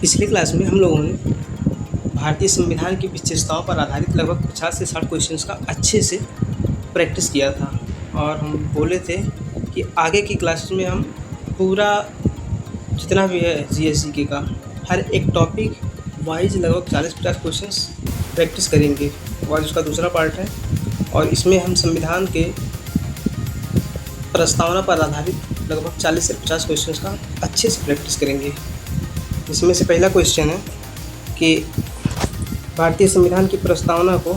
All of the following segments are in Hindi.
पिछली क्लास में हम लोगों ने भारतीय संविधान की विशेषताओं पर आधारित लगभग 50 से 60 क्वेश्चंस का अच्छे से प्रैक्टिस किया था और हम बोले थे कि आगे की क्लास में हम पूरा जितना भी है जीएसजीके का हर एक टॉपिक वाइज लगभग 40-50 क्वेश्चंस प्रैक्टिस करेंगे और उसका दूसरा पार्ट है। और इसमें हम संविधान के प्रस्तावना पर आधारित लगभग 40 से 50 क्वेश्चंस का अच्छे से प्रैक्टिस करेंगे। इसमें से पहला क्वेश्चन है कि भारतीय संविधान की प्रस्तावना को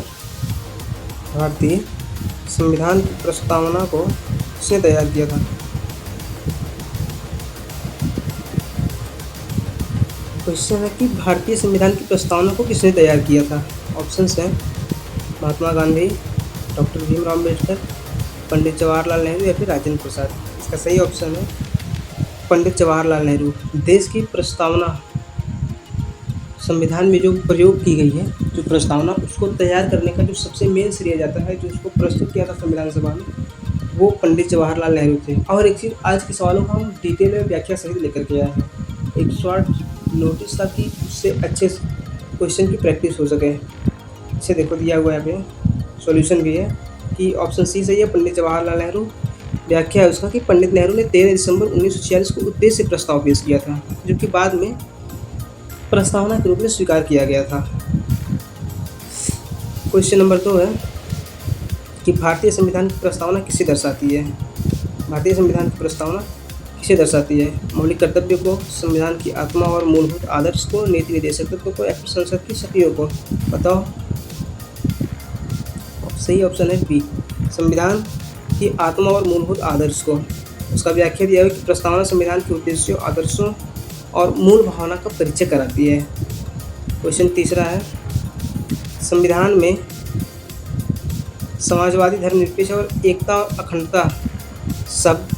किसने तैयार किया था? क्वेश्चन है कि भारतीय संविधान की प्रस्तावना को किसने तैयार किया था? ऑप्शंस हैं महात्मा गांधी, डॉक्टर भीमराव अम्बेडकर, पंडित जवाहरलाल नेहरू या फिर राजेंद्र प्रसाद। इसका सही ऑप्शन है पंडित जवाहरलाल नेहरू। देश की प्रस्तावना संविधान में जो प्रयोग की गई है, जो प्रस्तावना, उसको तैयार करने का जो सबसे मेन श्रेय जाता है, जो उसको प्रस्तुत किया था संविधान सभा में, वो पंडित जवाहरलाल नेहरू थे। और एक चीज़, आज के सवालों को हम डिटेल में व्याख्या सहित लेकर के आए हैं। एक शॉर्ट नोटिस ताकि उससे अच्छे क्वेश्चन की प्रैक्टिस हो सके। इसे देखो दिया हुआ है यहाँ पे, सॉल्यूशन भी है कि ऑप्शन सी सही है, पंडित जवाहरलाल नेहरू। व्याख्या है उसका कि पंडित नेहरू ने 13 दिसंबर 1946 को उद्देश्य प्रस्ताव पेश किया था, जो कि बाद में प्रस्तावना के रूप में स्वीकार किया गया था। क्वेश्चन नंबर 2 है कि भारतीय संविधान की प्रस्तावना किसे दर्शाती है? भारतीय संविधान की प्रस्तावना किसे दर्शाती है? मौलिक कर्तव्य को, संविधान की आत्मा और मूलभूत आदर्श को, नीति निर्देशक तत्व को या फिर संसद की शक्तियों को? बताओ। सही ऑप्शन है बी, संविधान की आत्मा और मूलभूत आदर्श को। उसका व्याख्या दिया है कि प्रस्तावना संविधान के उद्देश्यों, आदर्शों और मूल भावना का परिचय कराती है। क्वेश्चन तीसरा है, संविधान में समाजवादी, धर्मनिरपेक्ष और एकता और अखंडता शब्द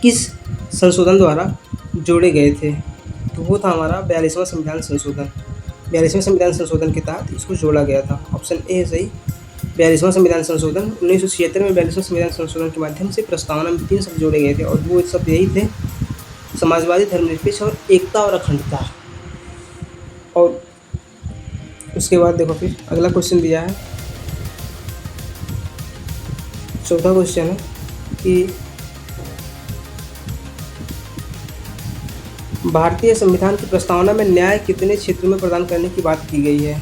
किस संशोधन द्वारा जोड़े गए थे? तो वो था हमारा 42वां संविधान संशोधन। 42वें संविधान संशोधन के तहत इसको जोड़ा गया था। ऑप्शन ए है सही, 42वां संविधान संशोधन। 1976 में 42वें संविधान संशोधन के माध्यम से प्रस्तावना में 3 शब्द जोड़े गए थे और वो शब्द यही थे, समाजवादी, धर्मनिरपेक्ष और एकता और अखंडता। और उसके बाद देखो फिर अगला क्वेश्चन दिया है, चौथा क्वेश्चन है कि भारतीय संविधान की प्रस्तावना में न्याय कितने क्षेत्रों में प्रदान करने की बात की गई है?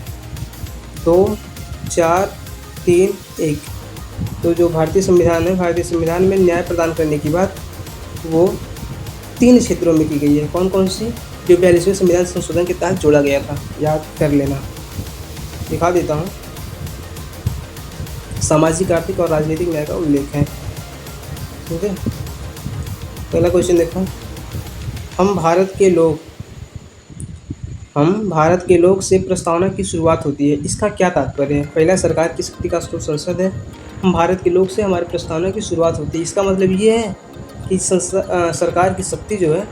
2, 4, 3, 1। तो जो भारतीय संविधान है, भारतीय संविधान में न्याय प्रदान करने की बात वो 3 क्षेत्रों में की गई है। कौन कौन सी? जो 42वें संविधान संशोधन के तहत जोड़ा गया था, याद कर लेना। दिखा देता हूँ। सामाजिक, आर्थिक और राजनीतिक न्याय का उल्लेख है। ठीक है, पहला क्वेश्चन देखो, हम भारत के लोग से प्रस्तावना की शुरुआत होती है, इसका क्या तात्पर्य है? पहला, सरकार की शक्ति का स्रोत संसद है। हम भारत के लोग से हमारी प्रस्तावना की शुरुआत होती है, इसका मतलब ये है कि सरकार की शक्ति जो है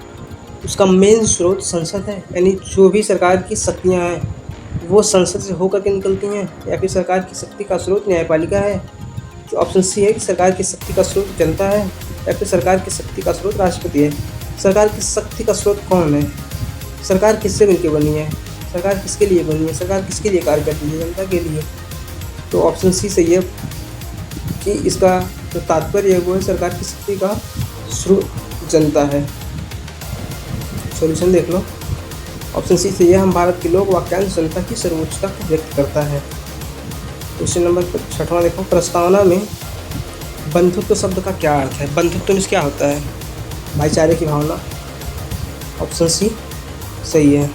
उसका मेन स्रोत संसद है। यानी जो भी सरकार की शक्तियाँ हैं वो संसद से होकर के निकलती हैं, या फिर सरकार की शक्ति का स्रोत न्यायपालिका है। तो ऑप्शन सी है कि सरकार की शक्ति का स्रोत जनता है, या फिर सरकार की शक्ति का स्रोत राष्ट्रपति है। सरकार की शक्ति का स्रोत कौन है? सरकार किससे मिलकर बनी है? सरकार किसके लिए बनी है? सरकार किसके लिए कार्य करती है? जनता के लिए। तो ऑप्शन सी सही है कि इसका जो तात्पर्य है वो है सरकार की शक्ति का स्रोत जनता है। सॉल्यूशन देख लो, ऑप्शन सी सही है, हम भारत के लोग वाक्यांश जनता की सर्वोच्चता को व्यक्त करता है। क्वेश्चन नंबर 6वां देखो, प्रस्तावना में बंधुत्व शब्द का क्या अर्थ है? बंधुत्व में क्या होता है? भाईचारे की भावना। ऑप्शन सी सही है,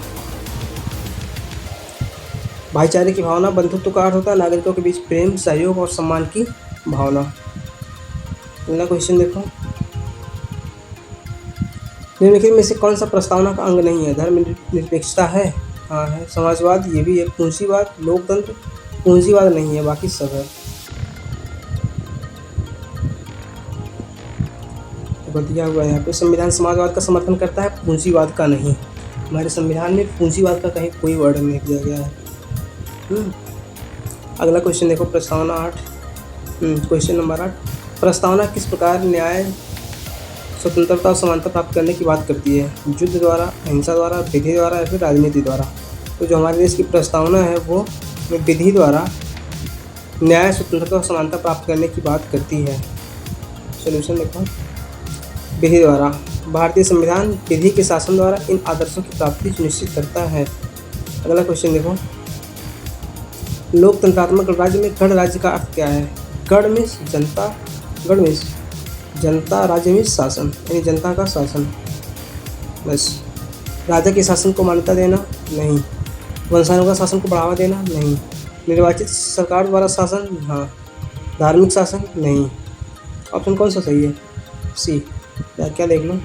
भाईचारे की भावना। बंधुत्व का अर्थ होता है नागरिकों के बीच प्रेम, सहयोग और सम्मान की भावना। अगला क्वेश्चन देखो, निम्नलिखित में से कौन सा प्रस्तावना का अंग नहीं है? धर्मनिरपेक्षता है, हाँ है। समाजवाद, ये भी है। पूंजीवाद, लोकतंत्र, पूंजीवाद नहीं है, बाकी सब है। तो दिया हुआ है यहाँ पे, संविधान समाजवाद का समर्थन करता है, पूंजीवाद का नहीं। हमारे संविधान में पूंजीवाद का कहीं कोई वर्णन नहीं दिया गया है। अगला क्वेश्चन देखो, प्रस्तावना 8। क्वेश्चन नंबर 8, प्रस्तावना किस प्रकार न्याय स्वतंत्रता और समानता प्राप्त करने की बात करती है? युद्ध द्वारा, अहिंसा द्वारा, विधि द्वारा या फिर राजनीति द्वारा? तो जो हमारे देश की प्रस्तावना है वो विधि द्वारा न्याय, स्वतंत्रता और समानता प्राप्त करने की बात करती है। सॉल्यूशन देखो, विधि द्वारा। भारतीय संविधान विधि के शासन द्वारा इन आदर्शों की प्राप्ति सुनिश्चित करता है। अगला क्वेश्चन देखो, लोकतंत्रात्मक गणराज्य में गणराज्य का अर्थ क्या है? गण में जनता, गण में जनता, राज्य में शासन, यानी जनता का शासन। बस। राजा के शासन को मान्यता देना? नहीं। वंशानुगत शासन को बढ़ावा देना? नहीं। निर्वाचित सरकार द्वारा शासन? हाँ। धार्मिक शासन? नहीं। ऑप्शन कौन सा सही है? सी। क्या देख लो,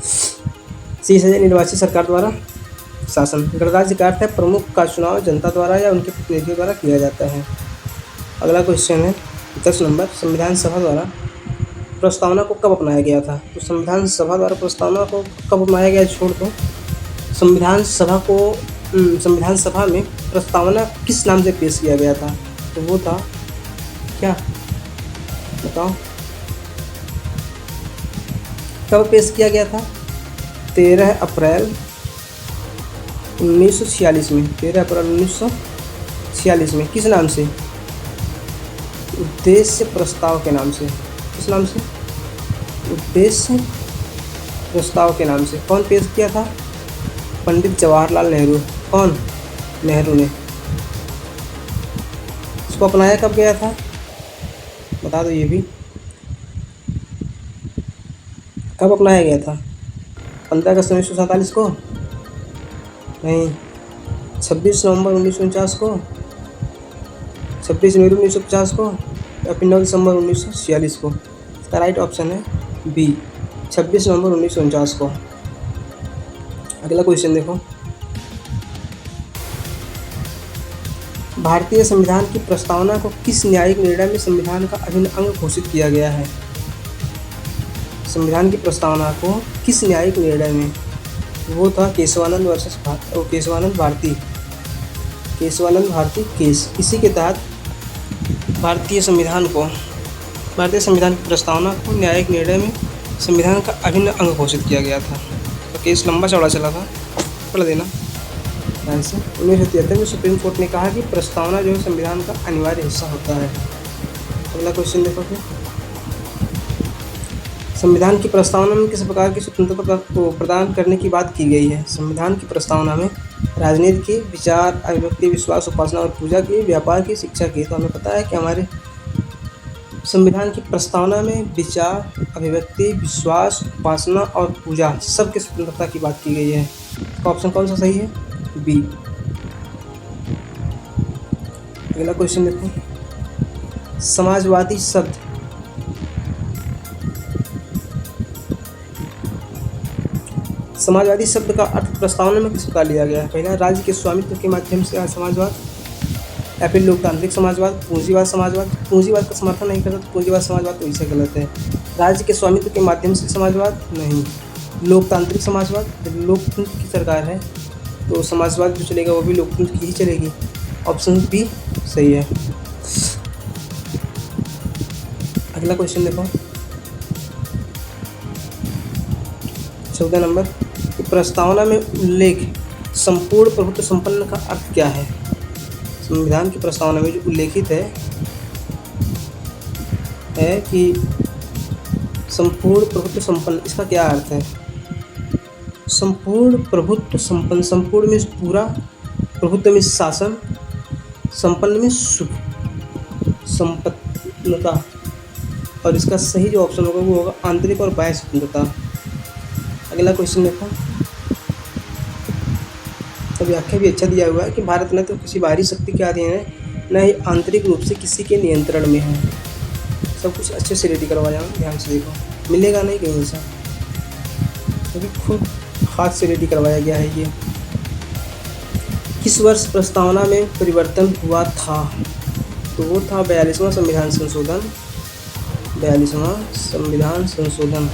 सी सही है, निर्वाचित सरकार द्वारा शासन। गणराज्य का अर्थ है प्रमुख का चुनाव जनता द्वारा या उनके प्रतिनिधियों द्वारा किया जाता है। अगला क्वेश्चन है 10 नंबर, संविधान सभा द्वारा प्रस्तावना को कब अपनाया गया था? तो संविधान सभा द्वारा प्रस्तावना को कब अपनाया गया छोड़ दो। संविधान सभा में प्रस्तावना किस नाम से पेश किया गया था? तो वो था क्या, बताओ कब पेश किया गया था? 13 अप्रैल 1946 में। 13 अप्रैल 1946 में। किस नाम से? उद्देश्य प्रस्ताव के नाम से। किस नाम से? उद्देश्य प्रस्ताव के नाम से। कौन पेश किया था? पंडित जवाहरलाल नेहरू। कौन? नेहरू ने। इसको अपनाया कब गया था? बता दो ये भी, कब अपनाया गया था? 15 अगस्त 1947 को? नहीं। 26 नवंबर 1949 को? 26 जनवरी 1950 को? या फिर 9 दिसंबर 1946 को? इसका राइट ऑप्शन है बी, 26 नवंबर 1949 को। अगला क्वेश्चन देखो, भारतीय संविधान की प्रस्तावना को किस न्यायिक निर्णय में संविधान का अभिन्न अंग घोषित किया गया है? संविधान की प्रस्तावना को किस न्यायिक निर्णय में? वो था केशवानंद वर्सेस केशवानंद भारती केस। इसी के तहत भारतीय संविधान की प्रस्तावना को न्यायिक निर्णय में संविधान का अभिन्न अंग घोषित किया गया था। तो केस लंबा चौड़ा चला था, पढ़ देना ध्यान से। 1973 में सुप्रीम कोर्ट ने कहा कि प्रस्तावना जो है संविधान का अनिवार्य हिस्सा होता है। अगला क्वेश्चन देखो फिर, संविधान की प्रस्तावना में किस प्रकार की स्वतंत्रता को प्रदान करने की बात की गई है? संविधान की प्रस्तावना में राजनीति की, विचार, अभिव्यक्ति, विश्वास, उपासना और पूजा की, व्यापार की, शिक्षा की। तो हमें पता है कि हमारे संविधान की प्रस्तावना में विचार, अभिव्यक्ति, विश्वास, उपासना और पूजा सबकी स्वतंत्रता की बात की गई है। तो ऑप्शन कौन सा सही है? बी। अगला क्वेश्चन देखो, समाजवादी शब्द का अर्थ प्रस्तावना में किस प्रकार लिया गया है? पहला, राज्य के स्वामित्व के माध्यम से समाजवाद, या फिर लोकतांत्रिक समाजवाद, पूंजीवाद समाजवाद। पूंजीवाद का समर्थन नहीं करता तो पूंजीवाद समाजवाद तो इससे गलत है। राज्य के स्वामित्व के माध्यम से समाजवाद नहीं। लोकतांत्रिक समाजवाद, लोकतंत्र की सरकार है तो समाजवाद जो चलेगा वो भी लोकतंत्र की ही चलेगी। ऑप्शन बी सही है। अगला क्वेश्चन देखो, 14 नंबर, प्रस्तावना में उल्लेख संपूर्ण प्रभुत्व संपन्न का अर्थ क्या है? संविधान की प्रस्तावना में जो उल्लेखित है कि संपूर्ण प्रभुत्व संपन्न, इसका क्या अर्थ है? संपूर्ण प्रभुत्व संपन्न, संपूर्ण में पूरा, प्रभुत्व में शासन, संपन्न में सुख, संपन्नता। और इसका सही जो ऑप्शन होगा वो होगा आंतरिक और बाह्य स्वतंत्रता। अगला क्वेश्चन देखो, तो व्याख्या भी अच्छा दिया हुआ है कि भारत न तो किसी बाहरी शक्ति के अधीन है, न ही आंतरिक रूप से किसी के नियंत्रण में है। सब कुछ अच्छे से रेडी करवाया हूँ, ध्यान से देखो, मिलेगा नहीं कहीं ऐसा, क्योंकि खुद हाथ से रेडी करवाया गया है ये। किस वर्ष प्रस्तावना में परिवर्तन हुआ था? तो वो था 42वां संविधान संशोधन। 42वां संविधान संशोधन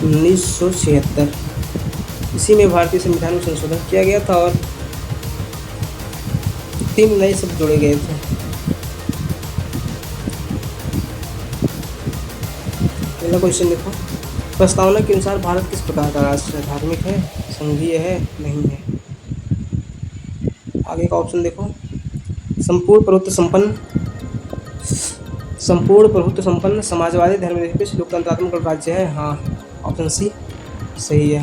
1976। इसी में भारतीय संविधान में संशोधन किया गया था और 3 नए शब्द जोड़े गए थे। अगला क्वेश्चन देखो, प्रस्तावना के अनुसार भारत किस प्रकार का राष्ट्र है? धार्मिक है, संघीय है, नहीं है। आगे का ऑप्शन देखो, संपूर्ण प्रभुत्व संपन्न, समाजवादी, धर्मनिरपेक्ष, लोकतंत्रात्मक राज्य है। हाँ, ऑप्शन सी सही है।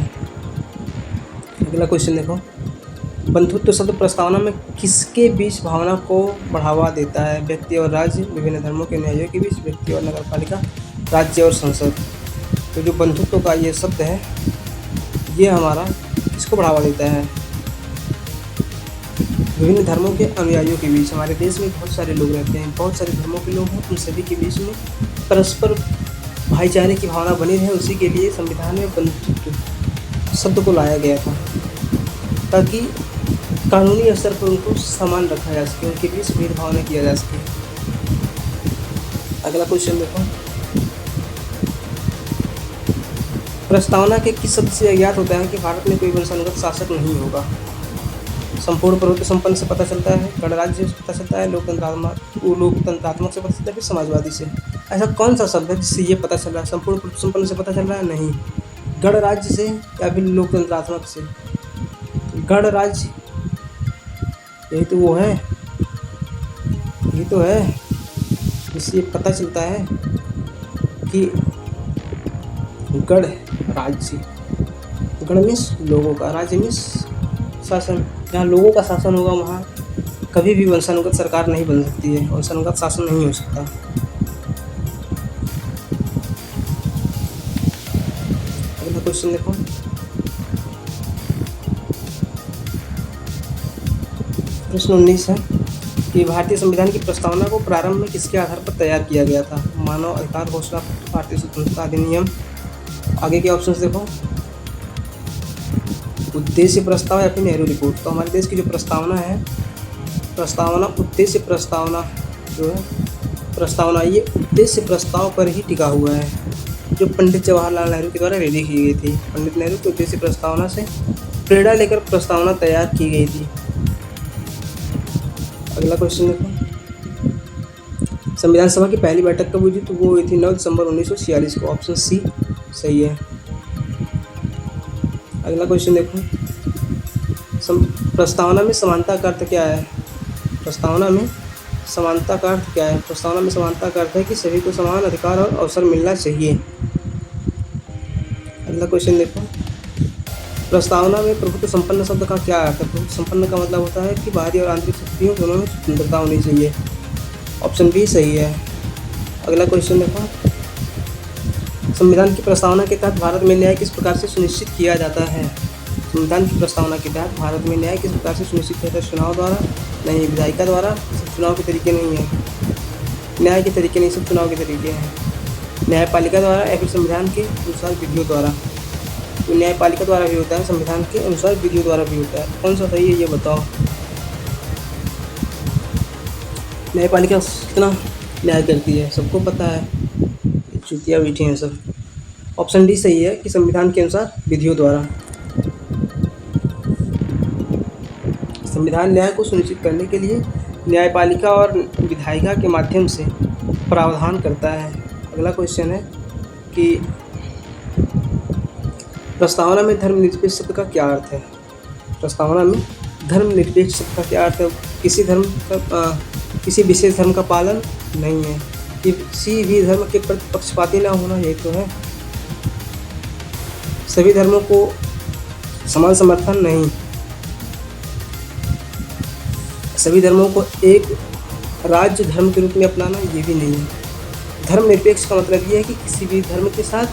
अगला क्वेश्चन देखो, बंधुत्व शब्द प्रस्तावना में किसके बीच भावना को बढ़ावा देता है? व्यक्ति और राज्य, विभिन्न धर्मों के न्यायों के बीच, व्यक्ति और नगरपालिका, राज्य और संसद। तो जो बंधुत्व का ये शब्द है, ये हमारा किसको बढ़ावा देता है? विभिन्न धर्मों के अनुयायियों के बीच। हमारे देश में बहुत सारे लोग रहते हैं, बहुत सारे धर्मों के लोग हैं, उन सभी के बीच में परस्पर भाईचारे की भावना बनी रहे, उसी के लिए संविधान में बंधुत्व शब्द को लाया गया था, ताकि कानूनी स्तर पर उनको समान रखा जा सके, उनके बीच भेदभाव न किया जा सके। अगला क्वेश्चन देखो, प्रस्तावना के किस शब्द से ज्ञात होता है कि भारत में कोई वंशानुगत शासक नहीं होगा? संपूर्ण प्रभुत्व संपन्न से पता चलता है, गणराज्य से पता चलता है, लोकतंत्रात्मक से पता चलता है, फिर समाजवादी से। ऐसा कौन सा शब्द है जिससे ये पता चल रहा है? संपूर्ण प्रभुत्व संपन्न से पता चल रहा है? नहीं। गणराज्य से या फिर लोकतंत्रात्मक से? गणराज्य, यही तो वो है, यही तो है जिससे पता चलता है कि गण राज्य, गण मीन्स लोगों का, राज्य मीन्स शासन। जहाँ लोगों का शासन होगा वहाँ कभी भी वंशानुगत सरकार नहीं बन सकती है, वंशानुगत शासन नहीं हो सकता। अगला क्वेश्चन देखो, प्रश्न 19 है कि भारतीय संविधान की प्रस्तावना को प्रारंभ में किसके आधार पर तैयार किया गया था? मानव अधिकार घोषणा, भारतीय स्वतंत्रता अधिनियम। आगे के ऑप्शंस देखो, उद्देश्य प्रस्ताव या फिर नेहरू रिपोर्ट। तो हमारे देश की जो प्रस्तावना है, उद्देश्य प्रस्तावना जो है, प्रस्तावना ये उद्देश्य प्रस्ताव पर ही टिका हुआ है, जो पंडित जवाहरलाल नेहरू के द्वारा रेडी की गई थी। पंडित नेहरू की उद्देश्य प्रस्तावना से प्रेरणा लेकर प्रस्तावना तैयार की गई थी। अगला क्वेश्चन देखो, संविधान सभा की पहली बैठक कब हुई थी? तो वो हुई थी 9 दिसंबर 1946 को। ऑप्शन सी सही है। अगला क्वेश्चन देखो, प्रस्तावना में समानता का अर्थ क्या है? प्रस्तावना में समानता का अर्थ क्या है? प्रस्तावना में समानता का अर्थ है कि सभी को समान अधिकार और अवसर मिलना चाहिए। अगला क्वेश्चन देखो, प्रस्तावना में प्रभुत्व संपन्न शब्द का क्या अर्थ है? प्रभुत्व संपन्न का मतलब होता है कि बाहरी और आंतरिक शक्तियों दोनों में स्वतंत्रता होनी चाहिए। ऑप्शन बी सही है। अगला क्वेश्चन देखो, संविधान की प्रस्तावना के तहत भारत में न्याय किस प्रकार से सुनिश्चित किया जाता है? संविधान की प्रस्तावना के तहत भारत में न्याय किस प्रकार से सुनिश्चित किया जाता है? चुनाव द्वारा? नहीं। विधायिका द्वारा? सब चुनाव के तरीके नहीं है, न्याय के तरीके नहीं, सब चुनाव के तरीके हैं। न्यायपालिका द्वारा या फिर संविधान के अनुसार विधियों द्वारा? तो न्यायपालिका द्वारा भी होता है, संविधान के अनुसार विधियों द्वारा भी होता है। कौन सा सही है ये बताओ? न्यायपालिका कितना न्याय करती है सबको पता है, चुतिया बैठी हैं सब। ऑप्शन डी सही है कि संविधान के अनुसार विधियों द्वारा। संविधान न्याय को सुनिश्चित करने के लिए न्यायपालिका और विधायिका के माध्यम से प्रावधान करता है। अगला क्वेश्चन है कि प्रस्तावना में धर्मनिरपेक्ष शब्द का क्या अर्थ है? प्रस्तावना में धर्मनिरपेक्ष शब्द का क्या अर्थ है? किसी विशेष धर्म का पालन नहीं है, किसी भी धर्म के प्रति पक्षपाती ना होना, यही तो है। सभी धर्मों को समान समर्थन नहीं, सभी धर्मों को एक राज्य धर्म के रूप में अपनाना, ये भी नहीं है। धर्मनिरपेक्ष का मतलब ये है कि किसी भी धर्म के साथ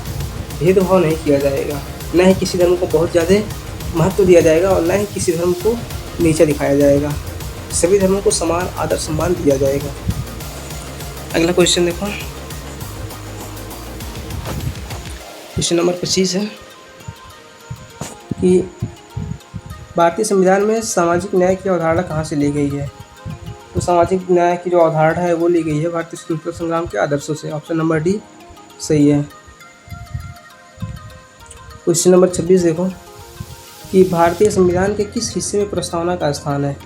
भेदभाव नहीं किया जाएगा, न ही किसी धर्म को बहुत ज़्यादा महत्व दिया जाएगा और न ही किसी धर्म को नीचा दिखाया जाएगा। सभी धर्मों को समान आदर सम्मान दिया जाएगा। अगला क्वेश्चन देखो, क्वेश्चन नंबर 25 है कि भारतीय संविधान में सामाजिक न्याय की अवधारणा कहाँ से ली गई है? तो सामाजिक न्याय की जो अवधारणा है वो ली गई है भारतीय स्वतंत्रता संग्राम के आदर्शों से। ऑप्शन नंबर डी सही है। क्वेश्चन नंबर 26 देखो कि भारतीय संविधान के किस हिस्से में प्रस्तावना का स्थान है?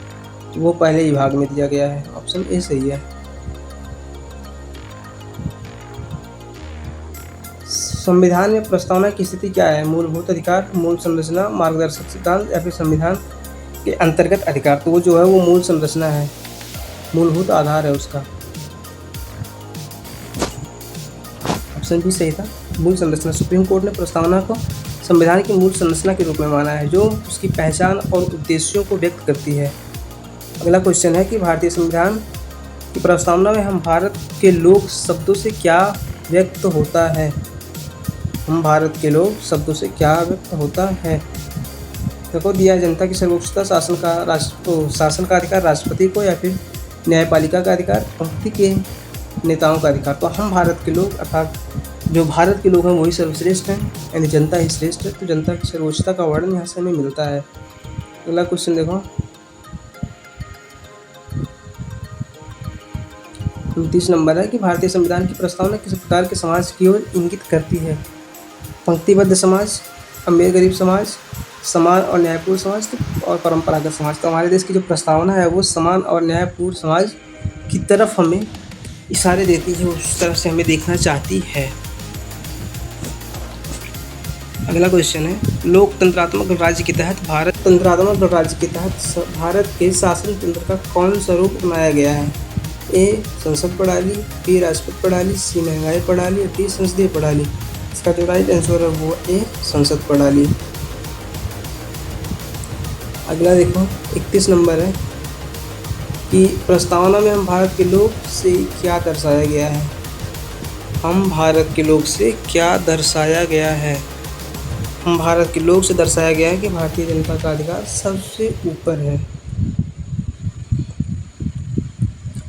वो पहले ही भाग में दिया गया है। ऑप्शन ए सही है। संविधान में प्रस्तावना की स्थिति क्या है? मूलभूत अधिकार, मूल संरचना, मार्गदर्शक सिद्धांत या फिर संविधान के अंतर्गत अधिकार। तो वो जो है वो मूल संरचना है, मूलभूत आधार है उसका। ऑप्शन बी सही था, मूल संरचना। सुप्रीम कोर्ट ने प्रस्तावना को संविधान की मूल संरचना के रूप में माना है, जो उसकी पहचान और उद्देश्यों को व्यक्त करती है। अगला क्वेश्चन है कि भारतीय संविधान की प्रस्तावना में हम भारत के लोग शब्दों से क्या व्यक्त होता है? हम भारत के लोग शब्दों से क्या व्यक्त होता है? देखो दिया है जनता की सर्वोच्चता, शासन का अधिकार राष्ट्रपति को, या फिर न्यायपालिका का अधिकार, पंक्ति के नेताओं का अधिकार। तो हम भारत के लोग अर्थात जो भारत के लोग हैं वही सर्वश्रेष्ठ हैं, यानी जनता ही श्रेष्ठ है। तो जनता की सर्वोच्चता का वर्णन यहाँ से हमें मिलता है। अगला क्वेश्चन देखो 29 नंबर है कि भारतीय संविधान की प्रस्तावना किस प्रकार के समाज की ओर इंगित करती है? पंक्तिबद्ध समाज, अमीर गरीब समाज, समान और न्यायपूर्ण समाज और परंपरागत समाज। तो हमारे देश की जो प्रस्तावना है वो समान और न्यायपूर्ण समाज की तरफ हमें इशारे देती है, उस तरफ से हमें देखना चाहती है। अगला क्वेश्चन है लोकतंत्रात्मक गणराज्य के तहत भारत के शासन तंत्र का कौन सा रूप अपनाया गया है? ए संसद प्रणाली, बी राष्ट्रपति प्रणाली, सी महंगाई प्रणाली, डी संसदीय प्रणाली। इसका जो राइट आंसर है वो ए संसद प्रणाली। अगला देखो 31 नंबर है कि प्रस्तावना में हम भारत के लोग से क्या दर्शाया गया है? हम भारत के लोग से क्या दर्शाया गया है? हम भारत के लोग से दर्शाया गया है कि भारतीय जनता का अधिकार सबसे ऊपर है।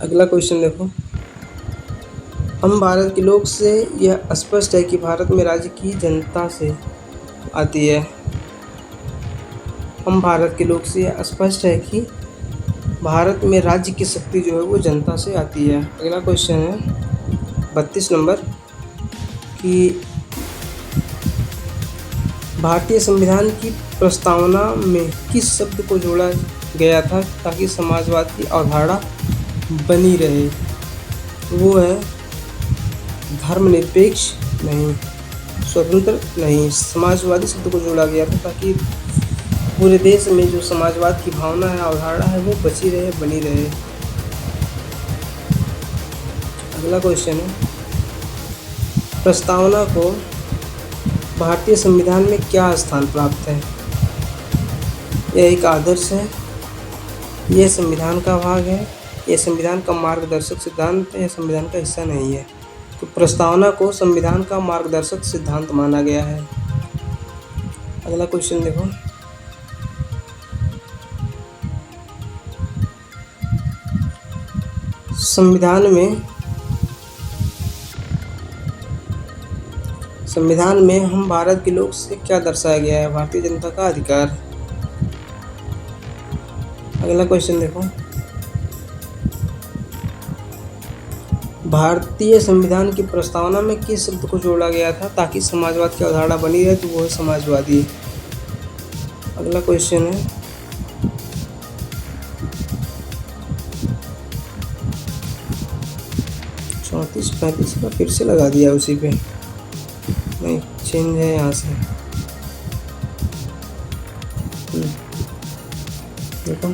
अगला क्वेश्चन देखो हम भारत के लोग से यह स्पष्ट है कि भारत में राज्य की जनता से आती है। हम भारत के लोग से यह स्पष्ट है कि भारत में राज्य की शक्ति जो है वो जनता से आती है। अगला क्वेश्चन है 32 नंबर कि भारतीय संविधान की प्रस्तावना में किस शब्द को जोड़ा गया था ताकि समाजवाद की अवधारणा बनी रहे? वो है धर्मनिरपेक्ष नहीं, स्वतंत्र नहीं, समाजवादी शब्द को जोड़ा गया था ताकि पूरे देश में जो समाजवाद की भावना है, अवधारणा है वो बची रहे, बनी रहे। अगला क्वेश्चन है प्रस्तावना को भारतीय संविधान में क्या स्थान प्राप्त है? यह एक आदर्श है, यह संविधान का भाग है, यह संविधान का मार्गदर्शक सिद्धांत है, यह संविधान का हिस्सा नहीं है। तो प्रस्तावना को संविधान का मार्गदर्शक सिद्धांत माना गया है। अगला क्वेश्चन देखो संविधान में हम भारत के लोग से क्या दर्शाया गया है? भारतीय जनता का अधिकार। अगला क्वेश्चन देखो भारतीय संविधान की प्रस्तावना में किस शब्द को जोड़ा गया था ताकि समाजवाद की अवधारणा बनी रहे? तो वो है समाजवादी। अगला क्वेश्चन है 34-35 का फिर से लगा दिया उसी पे, नहीं चेंज है यहाँ से। देखो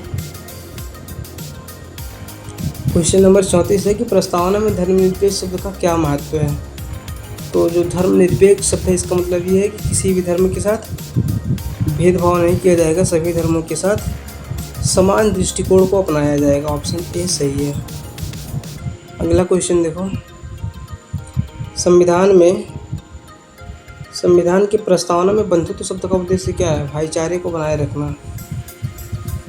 क्वेश्चन नंबर 34 है कि प्रस्तावना में धर्मनिरपेक्ष शब्द का क्या महत्व है? तो जो धर्मनिरपेक्ष शब्द है इसका मतलब ये है कि किसी भी धर्म के साथ भेदभाव नहीं किया जाएगा, सभी धर्मों के साथ समान दृष्टिकोण को अपनाया जाएगा। ऑप्शन ए सही है। अगला क्वेश्चन देखो संविधान की प्रस्तावना में बंधुत्व शब्द का उद्देश्य क्या है? भाईचारे को बनाए रखना।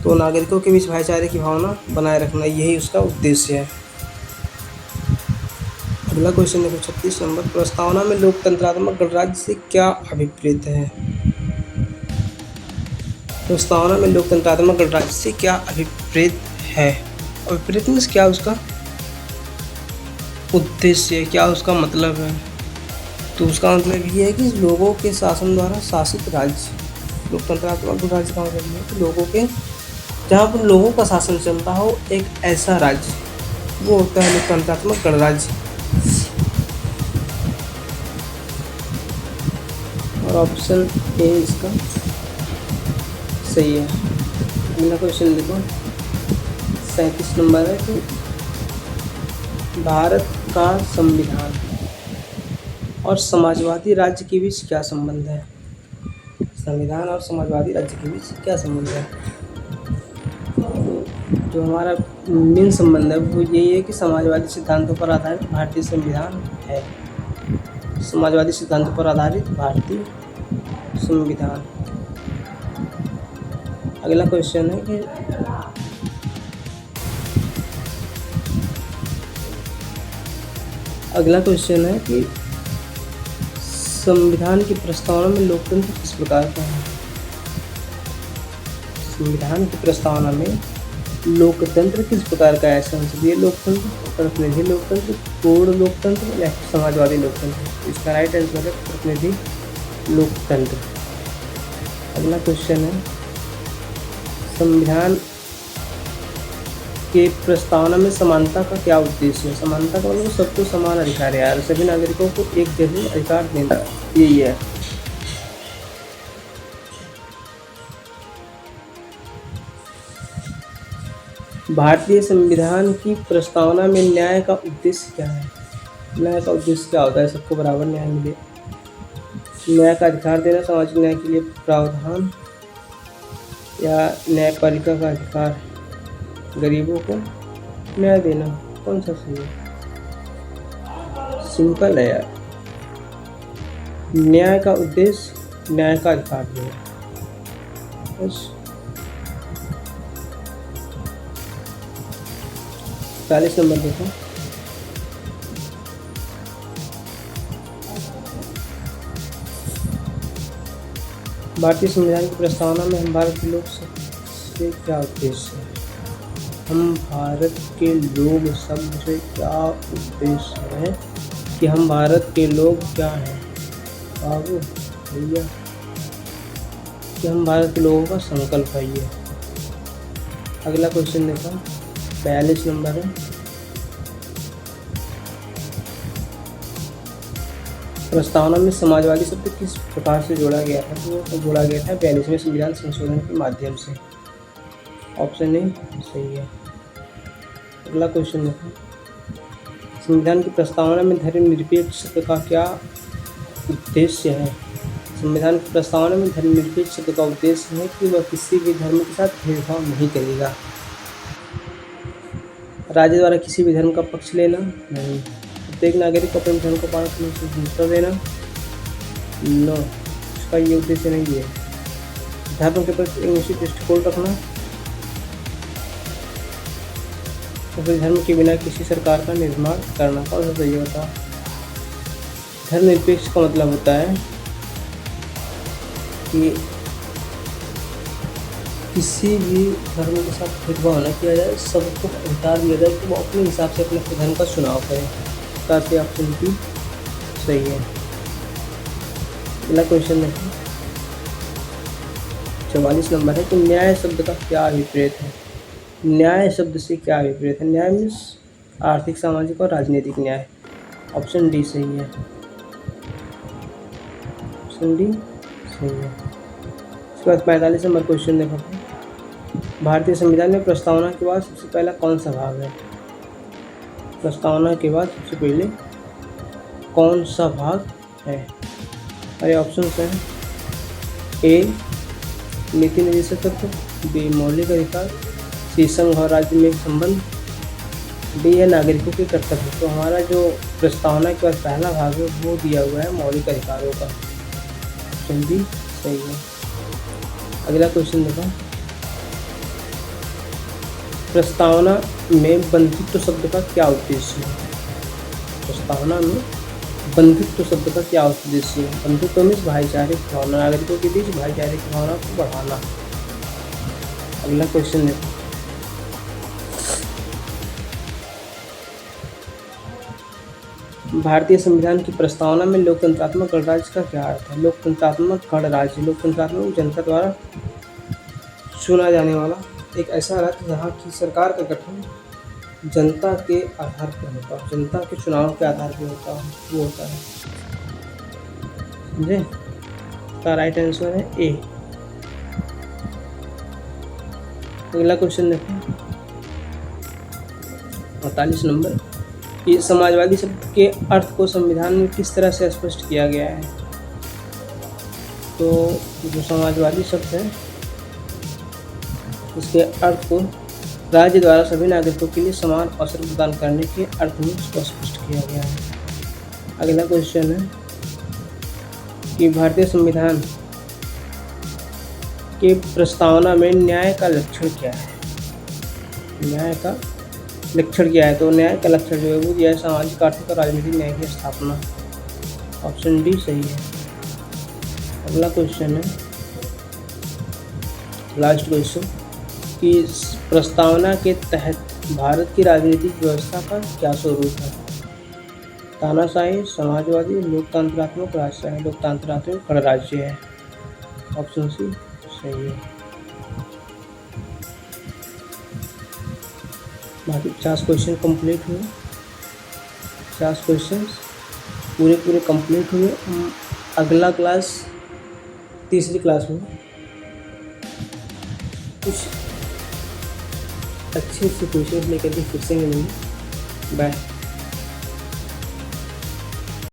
तो नागरिकों के बीच भाईचारे की भावना बनाए रखना, यही उसका उद्देश्य है। अगला क्वेश्चन देखो 36 नंबर प्रस्तावना में लोकतंत्रात्मक गणराज्य से क्या अभिप्रेत है? प्रस्तावना में लोकतंत्रात्मक गणराज्य से क्या अभिप्रेत है? अभिप्रेत मीन्स क्या उसका उद्देश्य, क्या उसका मतलब है? तो उसका मतलब ये है कि लोगों के शासन द्वारा शासित राज्य। लोकतंत्रात्मक गणराज्य का मतलब है कि लोगों के जहाँ पर लोगों का शासन चलता हो एक ऐसा राज्य, वो होता है लोकतंत्रात्मक गणराज्य। और ऑप्शन ए इसका सही है। अगला क्वेश्चन देखो 37 नंबर है कि भारत का संविधान और समाजवादी राज्य के बीच क्या संबंध है। संविधान और समाजवादी राज्य के बीच क्या संबंध है। जो हमारा मेन संबंध है वो यही है कि समाजवादी सिद्धांतों पर आधारित भारतीय संविधान है। समाजवादी सिद्धांतों पर आधारित भारतीय संविधान। अगला क्वेश्चन है कि संविधान की प्रस्तावना में लोकतंत्र किस प्रकार का है। संविधान की प्रस्तावना में लोकतंत्र किस प्रकार का है। संसदीय लोकतंत्र, प्रतिनिधि लोकतंत्र, पूर्ण लोकतंत्र या समाजवादी लोकतंत्र। इसका राइट आंसर है प्रतिनिधि लोकतंत्र। अगला क्वेश्चन है संविधान के प्रस्तावना में समानता का क्या उद्देश्य है। समानता का मतलब सबको समान अधिकार है यार, सभी नागरिकों को एक जैसे अधिकार देना, यही है। भारतीय संविधान की प्रस्तावना में न्याय का उद्देश्य क्या है। न्याय का उद्देश्य क्या होता है। सबको बराबर न्याय मिले, न्याय का अधिकार देना, सामाजिक न्याय के लिए प्रावधान या न्यायपालिका का अधिकार, गरीबों को न्याय देना। कौन सा सही है। सिंपल है यार, न्याय का उद्देश्य न्याय का अधिकार देना बस। 40 नंबर देखो भारतीय संविधान की प्रस्तावना में हम भारत के लोग से क्या उद्देश्य है। हम भारत के लोग शब्द से क्या उद्देश्य है कि हम भारत के लोग क्या हैं बाबू भैया, कि हम भारत के लोगों का संकल्प है ये। अगला क्वेश्चन देखो 42 नंबर है प्रस्तावना में समाजवादी शब्द किस प्रकार से जोड़ा गया था। तो वो जोड़ा गया था 42वें संविधान संशोधन के माध्यम से। ऑप्शन ए सही है। अगला क्वेश्चन देखो संविधान की प्रस्तावना में धर्मनिरपेक्ष शब्द का क्या उद्देश्य है। संविधान की प्रस्तावना में धर्मनिरपेक्ष शब्द का उद्देश्य है कि वह किसी भी धर्म के साथ भेदभाव नहीं करेगा। राज्य द्वारा किसी भी धर्म का पक्ष लेना नहीं। प्रत्येक नागरिक को अपने धर्म को पालन करने से स्वतंत्रता देना नो, इसका ये उद्देश्य नहीं है। धर्म के प्रति एक निश्चित दृष्टिकोण रखना, अपने धर्म के बिना किसी सरकार का निर्माण करना। कौन सा सही होता। धर्मनिरपेक्ष का मतलब होता है कि किसी भी धर्म के साथ भेदभाव न किया जाए, सबको अधिकार दिया जाए कि वो अपने हिसाब से अपने धर्म का चुनाव करें। ताकि ऑप्शन की सही है। अगला क्वेश्चन देखो 44 नंबर है कि न्याय शब्द का क्या अभिप्रेत है। न्याय शब्द से क्या अभिप्रेत है। न्याय मीन्स आर्थिक, सामाजिक और राजनीतिक न्याय। ऑप्शन डी सही है। ऑप्शन डी सही है। इसके बाद 45 नंबर क्वेश्चन देखो भारतीय संविधान में प्रस्तावना के बाद सबसे पहला कौन सा भाग है। प्रस्तावना के बाद सबसे पहले कौन सा भाग है। अरे ऑप्शन हैं ए नीति निर्देशक तत्व, बी मौलिक अधिकार, सी संघ और राज्य में संबंध, डी है नागरिकों के कर्तव्य। तो हमारा जो प्रस्तावना के बाद पहला भाग है वो दिया हुआ है मौलिक अधिकारों का। ऑप्शन बी सही है। अगला क्वेश्चन देखो प्रस्तावना में बंधुत्व शब्द का क्या उद्देश्य है। प्रस्तावना में बंधुत्व शब्द का क्या उद्देश्य है। बंधुत्व में भाईचारे की भावना, नागरिकों के बीच भाईचारे की भावना को बढ़ाना। अगला क्वेश्चन देखो भारतीय संविधान की प्रस्तावना में लोकतंत्रात्मक गणराज्य का क्या अर्थ है। लोकतंत्रात्मक गणराज्य, लोकतंत्रात्मक जनता द्वारा चुना जाने वाला एक ऐसा राज्य जहाँ की सरकार का गठन जनता के आधार पर होता है, जनता के चुनाव के आधार पर होता है, वो होता है। समझे। इसका राइट आंसर है ए। अगला क्वेश्चन देखें 48 नंबर। ये समाजवादी शब्द के अर्थ को संविधान में किस तरह से स्पष्ट किया गया है? तो जो समाजवादी शब्द है इसके अर्थ को राज्य द्वारा सभी नागरिकों के लिए समान अवसर प्रदान करने के अर्थ में उसको स्पष्ट किया गया है। अगला क्वेश्चन है कि भारतीय संविधान के प्रस्तावना में न्याय का लक्षण क्या है? न्याय का लक्षण क्या है? तो न्याय का लक्षण जो है वो दिया है सामाजिक, आर्थिक और राजनीतिक न्याय की स्थापना। ऑप्शन डी सही है। अगला क्वेश्चन है लास्ट क्वेश्चन कि प्रस्तावना के तहत भारत की राजनीतिक व्यवस्था का क्या स्वरूप है? तानाशाही, समाजवादी, लोकतंत्रात्मक, राजशाही। लोकतंत्रात्मक गणराज्य है। ऑप्शन सी सही है। बाकी 50 क्वेश्चन कंप्लीट हुए। 50 क्वेश्चन पूरे कंप्लीट हुए। अगला क्लास तीसरी क्लास में कुछ अच्छे से क्वेश्चन लेकर के फिर से मिलेंगे। बाय।